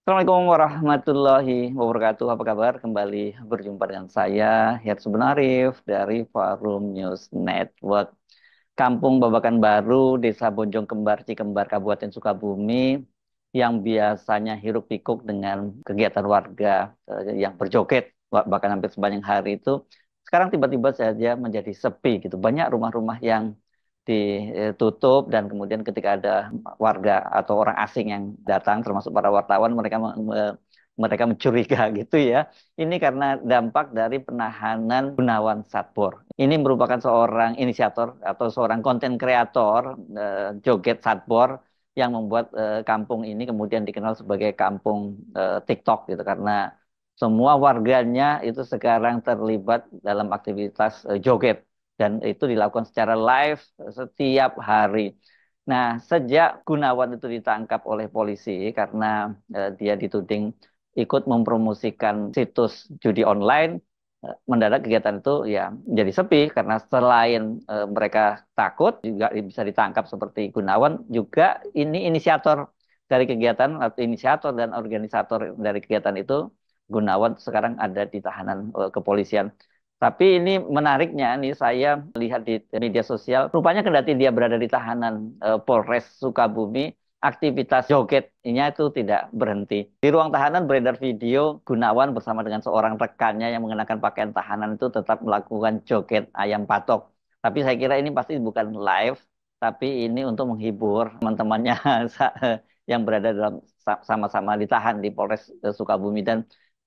Assalamualaikum warahmatullahi wabarakatuh. Apa kabar? Kembali berjumpa dengan saya, Hirsu Benarif dari Forum News Network. Kampung Babakan Baru, Desa Bojong Kembar, Cikembar, Kabupaten Sukabumi, yang biasanya hiruk pikuk dengan kegiatan warga yang berjoget, bahkan hampir sepanjang hari itu, sekarang tiba-tiba saja menjadi sepi gitu. Banyak rumah-rumah yang ditutup dan kemudian ketika ada warga atau orang asing yang datang, termasuk para wartawan, mereka mencuriga gitu ya. Ini karena dampak dari penahanan Gunawan Satbor. Ini merupakan seorang inisiator atau seorang konten kreator joget Satbor yang membuat kampung ini kemudian dikenal sebagai kampung TikTok gitu karena semua warganya itu sekarang terlibat dalam aktivitas joget dan itu dilakukan secara live setiap hari. Nah, sejak Gunawan itu ditangkap oleh polisi karena dia dituding ikut mempromosikan situs judi online, mendadak kegiatan itu ya jadi sepi karena selain mereka takut juga bisa ditangkap seperti Gunawan, juga ini inisiator dari kegiatan atau inisiator dan organisator dari kegiatan itu Gunawan sekarang ada di tahanan kepolisian. Tapi ini menariknya nih saya lihat di media sosial, rupanya kendati dia berada di tahanan Polres Sukabumi, aktivitas jogetnya itu tidak berhenti. Di ruang tahanan beredar video Gunawan bersama dengan seorang rekannya yang mengenakan pakaian tahanan itu tetap melakukan joget ayam patok. Tapi saya kira ini pasti bukan live, tapi ini untuk menghibur teman-temannya yang berada dalam sama-sama ditahan di Polres Sukabumi dan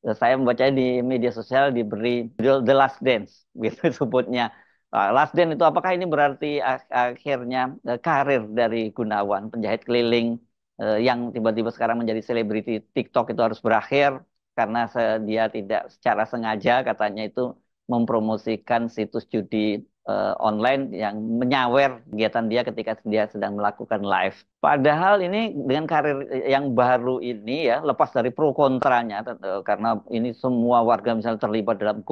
saya membaca di media sosial diberi judul The Last Dance, gitu sebutnya. Last Dance itu apakah ini berarti akhirnya karir dari Gunawan, penjahit keliling yang tiba-tiba sekarang menjadi selebriti TikTok itu harus berakhir karena dia tidak secara sengaja katanya itu mempromosikan situs judi online yang menyawer kegiatan dia ketika dia sedang melakukan live. Padahal ini dengan karir yang baru ini ya, lepas dari pro kontranya, karena ini semua warga misalnya terlibat dalam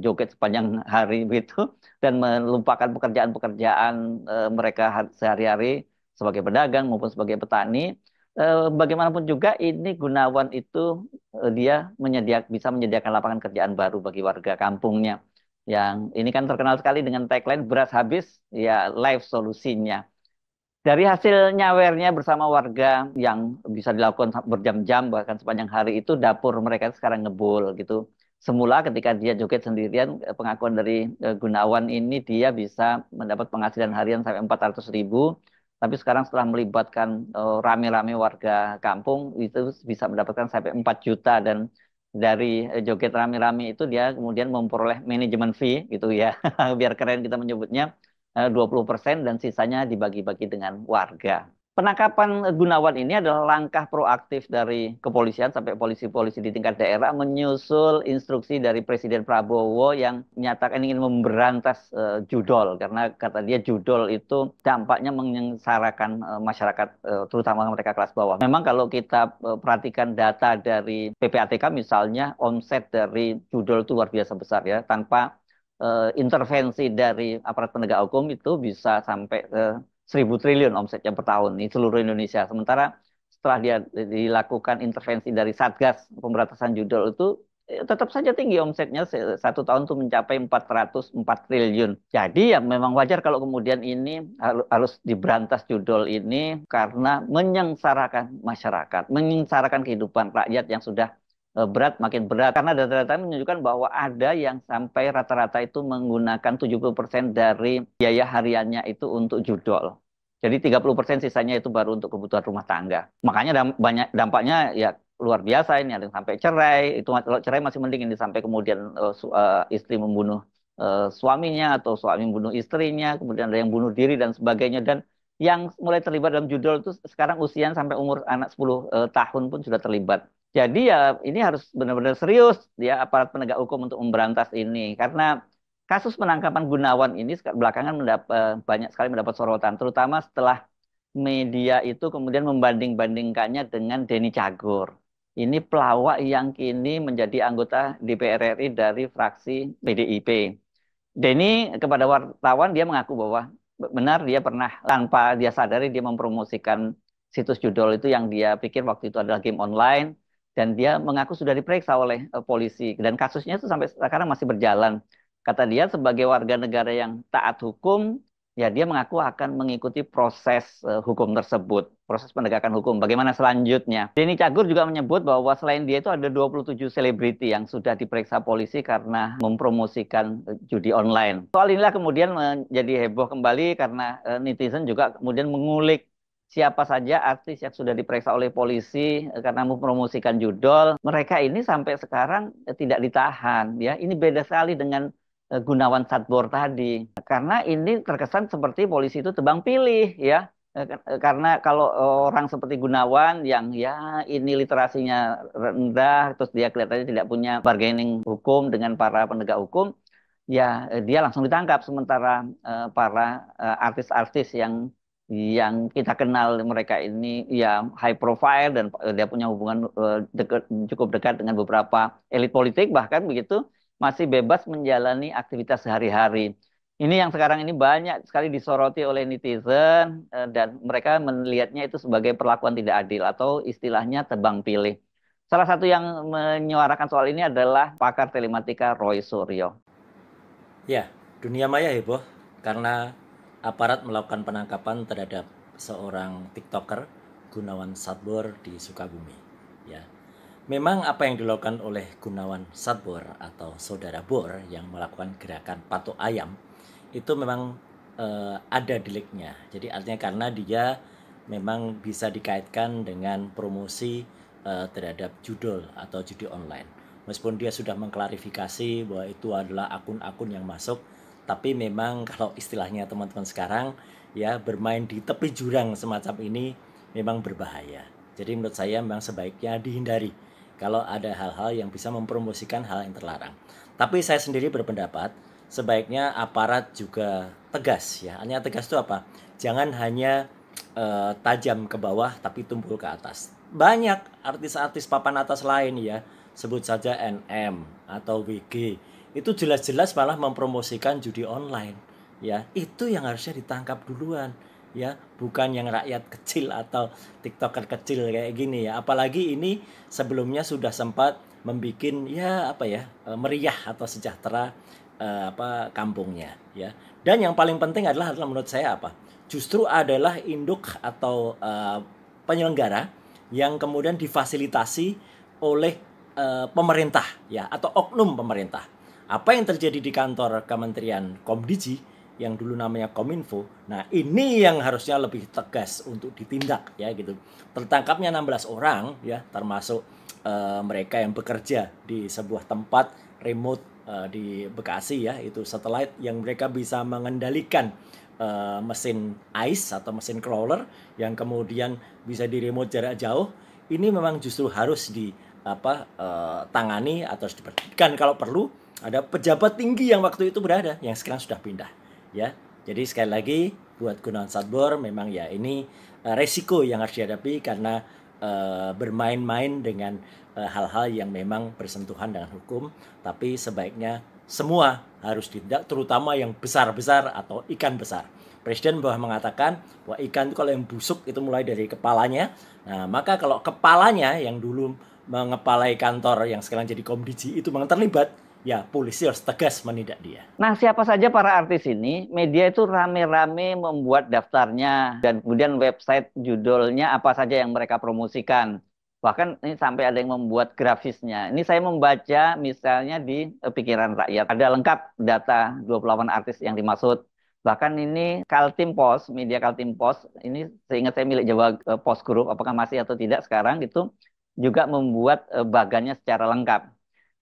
joget sepanjang hari begitu, dan melupakan pekerjaan-pekerjaan mereka sehari-hari sebagai pedagang maupun sebagai petani. Bagaimanapun juga ini Gunawan itu dia bisa menyediakan lapangan kerjaan baru bagi warga kampungnya. Yang ini kan terkenal sekali dengan tagline beras habis, ya live solusinya. Dari hasil nyawernya bersama warga yang bisa dilakukan berjam-jam bahkan sepanjang hari itu dapur mereka sekarang ngebul gitu. Semula ketika dia joget sendirian, pengakuan dari Gunawan ini dia bisa mendapat penghasilan harian sampai 400.000. Tapi sekarang setelah melibatkan rame-rame warga kampung itu bisa mendapatkan sampai 4 juta dan dari joget rame-rame itu dia kemudian memperoleh manajemen fee gitu ya. Biar keren kita menyebutnya 20% dan sisanya dibagi-bagi dengan warga. Penangkapan Gunawan ini adalah langkah proaktif dari kepolisian sampai polisi-polisi di tingkat daerah menyusul instruksi dari Presiden Prabowo yang menyatakan ingin memberantas judol karena kata dia judol itu dampaknya menyengsarakan masyarakat terutama mereka kelas bawah. Memang kalau kita perhatikan data dari PPATK misalnya omset dari judol itu luar biasa besar ya tanpa intervensi dari aparat penegak hukum itu bisa sampai 1.000 triliun omsetnya per tahun di seluruh Indonesia. Sementara setelah dia dilakukan intervensi dari Satgas Pemberantasan Judol itu tetap saja tinggi omsetnya satu tahun itu mencapai 404 triliun. Jadi ya memang wajar kalau kemudian ini harus diberantas judol ini karena menyengsarakan masyarakat, menyengsarakan kehidupan rakyat yang sudah berat makin berat karena data-data menunjukkan bahwa ada yang sampai rata-rata itu menggunakan 70% dari biaya hariannya itu untuk judol. Jadi 30% sisanya itu baru untuk kebutuhan rumah tangga. Makanya banyak dampaknya ya luar biasa ini ada yang sampai cerai. Itu kalau cerai masih mending ini sampai kemudian istri membunuh suaminya atau suami membunuh istrinya, kemudian ada yang bunuh diri dan sebagainya dan yang mulai terlibat dalam judol itu sekarang usia sampai umur anak 10 tahun pun sudah terlibat. Jadi ya ini harus benar-benar serius ya aparat penegak hukum untuk memberantas ini karena kasus penangkapan Gunawan ini belakangan banyak sekali mendapat sorotan terutama setelah media itu kemudian membanding-bandingkannya dengan Denny Cagur. Ini pelawak yang kini menjadi anggota DPR RI dari fraksi PDIP. Denny kepada wartawan dia mengaku bahwa benar dia pernah tanpa dia sadari dia mempromosikan situs judol itu yang dia pikir waktu itu adalah game online dan dia mengaku sudah diperiksa oleh polisi dan kasusnya itu sampai sekarang masih berjalan. Kata dia sebagai warga negara yang taat hukum, ya dia mengaku akan mengikuti proses hukum tersebut, proses penegakan hukum. Bagaimana selanjutnya? Denny Cagur juga menyebut bahwa selain dia itu ada 27 selebriti yang sudah diperiksa polisi karena mempromosikan judi online. Soal inilah kemudian menjadi heboh kembali karena netizen juga kemudian mengulik siapa saja artis yang sudah diperiksa oleh polisi karena mempromosikan judol. Mereka ini sampai sekarang tidak ditahan, ya. Ini beda sekali dengan Gunawan Satbor tadi. Karena ini terkesan seperti polisi itu tebang pilih, ya. Karena kalau orang seperti Gunawan yang ya ini literasinya rendah, terus dia kelihatannya tidak punya bargaining hukum dengan para penegak hukum, ya dia langsung ditangkap. Sementara para artis-artis yang kita kenal mereka ini ya high profile dan dia punya hubungan cukup dekat dengan beberapa elit politik bahkan begitu masih bebas menjalani aktivitas sehari-hari. Ini yang sekarang ini banyak sekali disoroti oleh netizen dan mereka melihatnya itu sebagai perlakuan tidak adil atau istilahnya tebang pilih. Salah satu yang menyuarakan soal ini adalah pakar telematika Roy Suryo. Ya, dunia maya heboh karena aparat melakukan penangkapan terhadap seorang TikToker Gunawan Satbor di Sukabumi. Ya, memang apa yang dilakukan oleh Gunawan Satbor atau Saudara Bor yang melakukan gerakan patok ayam itu memang ada deliknya. Jadi artinya karena dia memang bisa dikaitkan dengan promosi terhadap judul atau judi online. Meskipun dia sudah mengklarifikasi bahwa itu adalah akun-akun yang masuk, tapi memang kalau istilahnya teman-teman sekarang ya bermain di tepi jurang semacam ini memang berbahaya. Jadi menurut saya memang sebaiknya dihindari kalau ada hal-hal yang bisa mempromosikan hal yang terlarang. Tapi saya sendiri berpendapat sebaiknya aparat juga tegas ya. Hanya tegas itu apa? Jangan hanya tajam ke bawah tapi tumpul ke atas. Banyak artis-artis papan atas lain ya, sebut saja NM atau WG, itu jelas-jelas malah mempromosikan judi online. Ya, itu yang harusnya ditangkap duluan ya, bukan yang rakyat kecil atau TikToker kecil kayak gini ya. Apalagi ini sebelumnya sudah sempat membikin ya apa ya, meriah atau sejahtera apa kampungnya ya. Dan yang paling penting adalah menurut saya apa? Justru adalah induk atau penyelenggara yang kemudian difasilitasi oleh pemerintah ya atau oknum pemerintah. Apa yang terjadi di kantor Kementerian Komdiji yang dulu namanya Kominfo, nah ini yang harusnya lebih tegas untuk ditindak ya gitu. Tertangkapnya 16 orang ya, termasuk mereka yang bekerja di sebuah tempat remote di Bekasi ya, itu satelit yang mereka bisa mengendalikan mesin ice atau mesin crawler yang kemudian bisa di remote jarak jauh. Ini memang justru harus di tangani atau harus diperhatikan kalau perlu. Ada pejabat tinggi yang waktu itu berada yang sekarang sudah pindah ya. Jadi sekali lagi buat Gunawan Satbor memang ya ini resiko yang harus dihadapi karena bermain-main dengan hal-hal yang memang bersentuhan dengan hukum, tapi sebaiknya semua harus ditindak, terutama yang besar-besar atau ikan besar. Presiden bahwa mengatakan bahwa ikan itu kalau yang busuk itu mulai dari kepalanya. Nah, maka kalau kepalanya yang dulu mengepalai kantor yang sekarang jadi Komdiji itu memang terlibat, ya polisi harus tegas menindak dia. Nah, siapa saja para artis ini, media itu rame-rame membuat daftarnya dan kemudian website judulnya apa saja yang mereka promosikan. Bahkan ini sampai ada yang membuat grafisnya. Ini saya membaca misalnya di Pikiran Rakyat. Ada lengkap data 28 artis yang dimaksud. Bahkan ini Kaltim Post, media Kaltim Post, ini seingat saya milik Jawa Post Group, apakah masih atau tidak sekarang, itu juga membuat bagannya secara lengkap.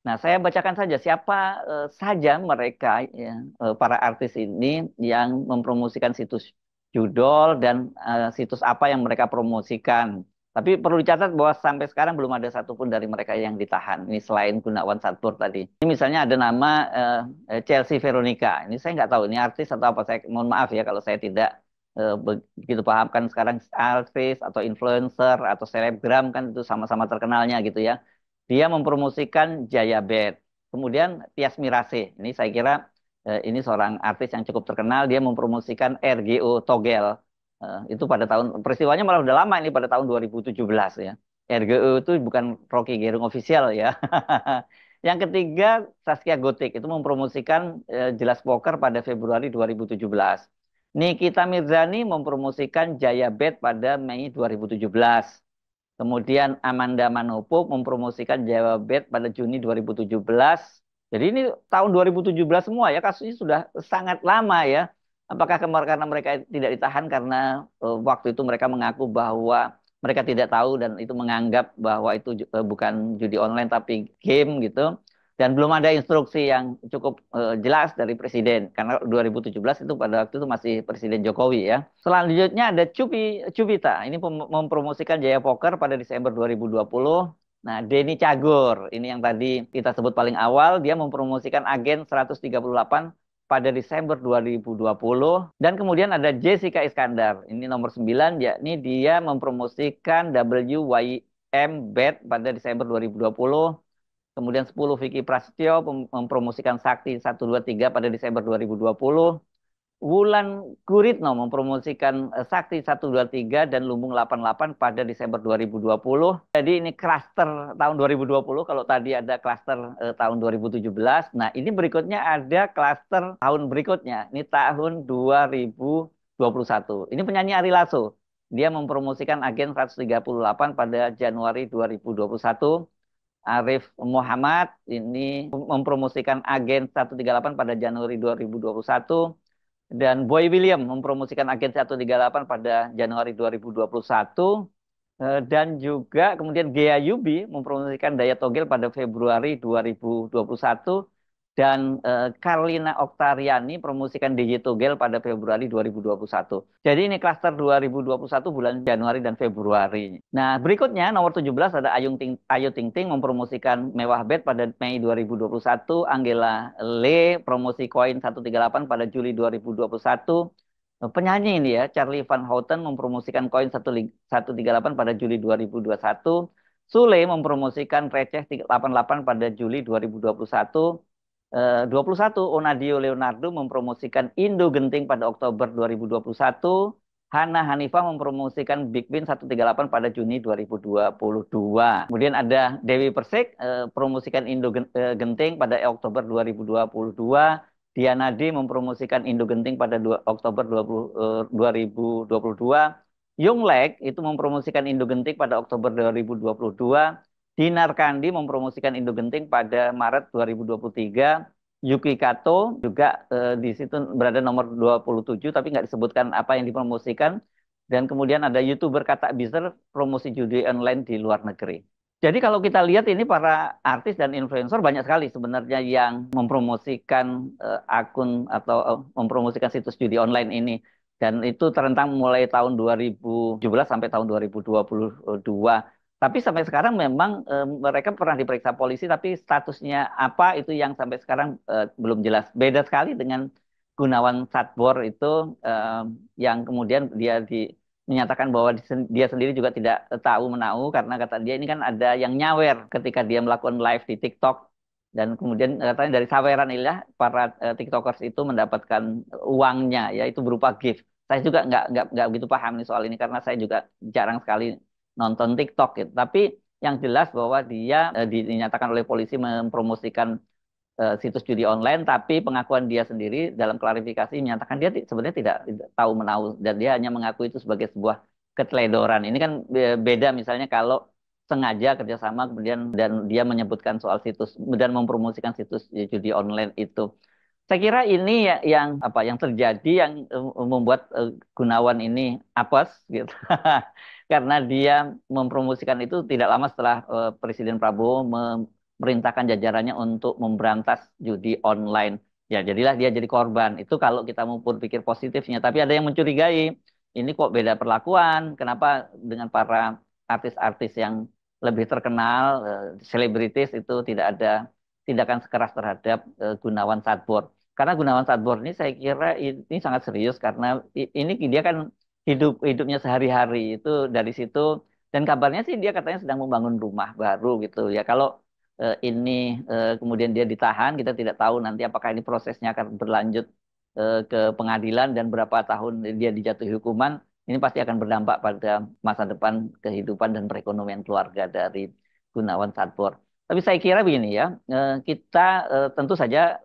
Nah, saya bacakan saja siapa saja mereka ya, para artis ini yang mempromosikan situs judol dan situs apa yang mereka promosikan. Tapi perlu dicatat bahwa sampai sekarang belum ada satupun dari mereka yang ditahan. Ini selain Gunawan Satpur tadi. Ini misalnya ada nama Chelsea Veronica. Ini saya nggak tahu ini artis atau apa. Saya mohon maaf ya kalau saya tidak begitu paham kan sekarang artis atau influencer atau selebgram kan itu sama-sama terkenalnya gitu ya. Dia mempromosikan Jaya Bed. Kemudian Tias Mirasih. Ini saya kira ini seorang artis yang cukup terkenal. Dia mempromosikan RGO Togel. Itu pada tahun peristiwanya malah udah lama ini pada tahun 2017 ya. RGO itu bukan Rocky Gerung official ya. Yang ketiga, Saskia Gotik itu mempromosikan Jelas Poker pada Februari 2017. Nikita Mirzani mempromosikan Jaya Bet pada Mei 2017. Kemudian Amanda Manopo mempromosikan Jaya Bet pada Juni 2017. Jadi ini tahun 2017 semua ya, kasusnya sudah sangat lama ya. Apakah karena mereka tidak ditahan karena waktu itu mereka mengaku bahwa mereka tidak tahu dan itu menganggap bahwa itu bukan judi online tapi game gitu. Dan belum ada instruksi yang cukup jelas dari presiden karena 2017 itu pada waktu itu masih Presiden Jokowi ya. Selanjutnya ada Cupita. Ini mempromosikan Jaya Poker pada Desember 2020. Nah, Denny Cagur, ini yang tadi kita sebut paling awal, dia mempromosikan Agen 138 pada Desember 2020. Dan kemudian ada Jessica Iskandar, ini nomor 9, yakni dia mempromosikan WYM Bet pada Desember 2020. Kemudian 10 Vicky Prasetyo mempromosikan Sakti 123 pada Desember 2020. Wulan Guritno mempromosikan Sakti 123 dan Lumbung 88 pada Desember 2020. Jadi ini klaster tahun 2020, kalau tadi ada klaster tahun 2017. Nah, ini berikutnya ada klaster tahun berikutnya. Ini tahun 2021. Ini penyanyi Ari Lasso. Dia mempromosikan Agen 138 pada Januari 2021. Arif Muhammad ini mempromosikan Agen 138 pada Januari 2021. Dan Boy William mempromosikan Agen 138 pada Januari 2021. Dan juga kemudian Gea Yubi mempromosikan Daya Togel pada Februari 2021. Dan Karlina Oktariani promosikan DJ Togel pada Februari 2021. Jadi ini klaster 2021 bulan Januari dan Februari. Nah, berikutnya nomor 17 ada Ayu Ting Ting mempromosikan Mewah Bet pada Mei 2021. Angela Lee promosi koin 138 pada Juli 2021. Penyanyi ini ya, Charlie Van Houten mempromosikan koin 138 pada Juli 2021. Sule mempromosikan receh 88 pada Juli 2021. 21 Onadio Leonardo mempromosikan Indo Genting pada Oktober 2021. Hana Hanifah mempromosikan Big Win 138 pada Juni 2022. Kemudian ada Dewi Persik promosikan Indo Genting pada Oktober 2022. Diana D mempromosikan Indo Genting pada Oktober 2022. Yonglek itu mempromosikan Indo Genting pada Oktober 2022. Dinar Kandi mempromosikan Indo Genting pada Maret 2023. Yuki Kato juga di situ berada nomor 27 tapi nggak disebutkan apa yang dipromosikan. Dan kemudian ada YouTuber Kata Bizer promosi judi online di luar negeri. Jadi kalau kita lihat ini para artis dan influencer banyak sekali sebenarnya yang mempromosikan akun atau mempromosikan situs judi online ini. Dan itu terentang mulai tahun 2017 sampai tahun 2022. Tapi sampai sekarang memang mereka pernah diperiksa polisi, tapi statusnya apa itu yang sampai sekarang belum jelas. Beda sekali dengan Gunawan Satbor itu yang kemudian menyatakan bahwa dia sendiri juga tidak tahu menahu karena kata dia ini kan ada yang nyawer ketika dia melakukan live di TikTok dan kemudian katanya dari saweran inilah para TikTokers itu mendapatkan uangnya ya itu berupa gift. Saya juga nggak begitu paham nih soal ini karena saya juga jarang sekali nonton TikTok gitu. Tapi yang jelas bahwa dia dinyatakan oleh polisi mempromosikan situs judi online, tapi pengakuan dia sendiri dalam klarifikasi menyatakan dia sebenarnya tidak tahu menahu dan dia hanya mengaku itu sebagai sebuah keteledoran. Ini kan beda misalnya kalau sengaja kerjasama kemudian dan dia menyebutkan soal situs dan mempromosikan situs judi online itu. Saya kira ini ya, yang terjadi yang membuat Gunawan ini apes gitu. Karena dia mempromosikan itu tidak lama setelah Presiden Prabowo memerintahkan jajarannya untuk memberantas judi online. Ya, jadilah dia jadi korban. Itu kalau kita mau berpikir positifnya, tapi ada yang mencurigai. Ini kok beda perlakuan? Kenapa dengan para artis-artis yang lebih terkenal, selebritis itu tidak ada tindakan sekeras terhadap Gunawan Satbor? Karena Gunawan Satbor ini saya kira ini sangat serius karena ini dia kan hidupnya sehari-hari itu dari situ dan kabarnya sih dia katanya sedang membangun rumah baru gitu ya. Kalau ini kemudian dia ditahan, kita tidak tahu nanti apakah ini prosesnya akan berlanjut ke pengadilan dan berapa tahun dia dijatuhi hukuman. ini pasti akan berdampak pada masa depan kehidupan dan perekonomian keluarga dari Gunawan Sastro. Tapi saya kira begini ya, kita tentu saja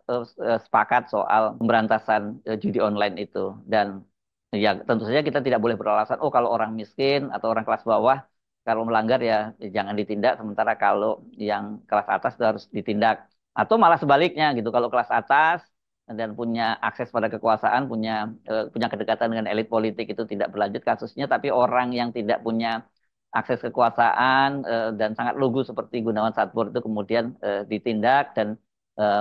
sepakat soal pemberantasan judi online itu. Dan ya tentu saja kita tidak boleh beralasan, oh kalau orang miskin atau orang kelas bawah, kalau melanggar ya jangan ditindak, sementara kalau yang kelas atas itu harus ditindak. Atau malah sebaliknya gitu, kalau kelas atas dan punya akses pada kekuasaan, punya kedekatan dengan elit politik itu tidak berlanjut kasusnya, tapi orang yang tidak punya akses kekuasaan dan sangat lugu seperti Gunawan Sastro itu kemudian ditindak dan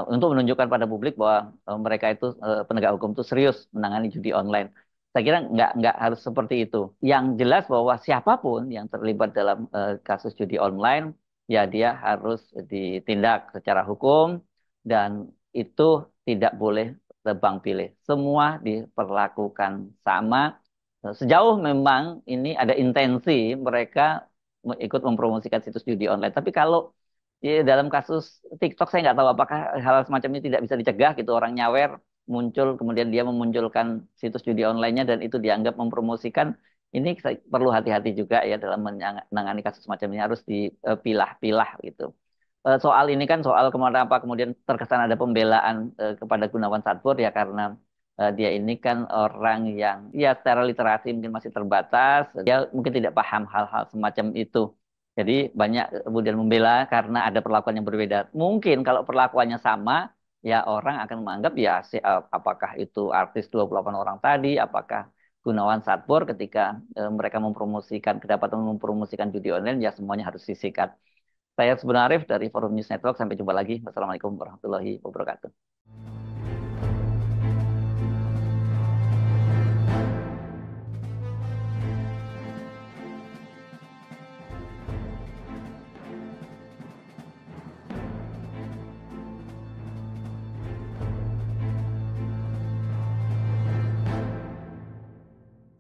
untuk menunjukkan pada publik bahwa mereka itu penegak hukum itu serius menangani judi online. Saya kira nggak harus seperti itu. Yang jelas bahwa siapapun yang terlibat dalam kasus judi online, ya dia harus ditindak secara hukum dan itu tidak boleh tebang pilih. Semua diperlakukan sama. Sejauh memang ini ada intensi mereka ikut mempromosikan situs judi online. Tapi kalau dalam kasus TikTok saya nggak tahu apakah hal semacam ini tidak bisa dicegah gitu, orang nyawer muncul kemudian dia memunculkan situs judi online-nya dan itu dianggap mempromosikan. Ini perlu hati-hati juga ya dalam menangani kasus semacam ini, harus dipilah-pilah gitu. Soal ini kan soal kenapa kemudian terkesan ada pembelaan kepada Gunawan Sastro ya karena dia ini kan orang yang ya secara literasi mungkin masih terbatas, dia mungkin tidak paham hal-hal semacam itu. Jadi banyak kemudian membela karena ada perlakuan yang berbeda. Mungkin kalau perlakuannya sama, ya orang akan menganggap ya apakah itu artis 28 orang tadi, apakah Gunawan Sastro ketika mereka mempromosikan kedapatan mempromosikan judi online ya semuanya harus disikat. Saya sebenarnya dari Forum News Network. Sampai jumpa lagi. Wassalamualaikum warahmatullahi wabarakatuh.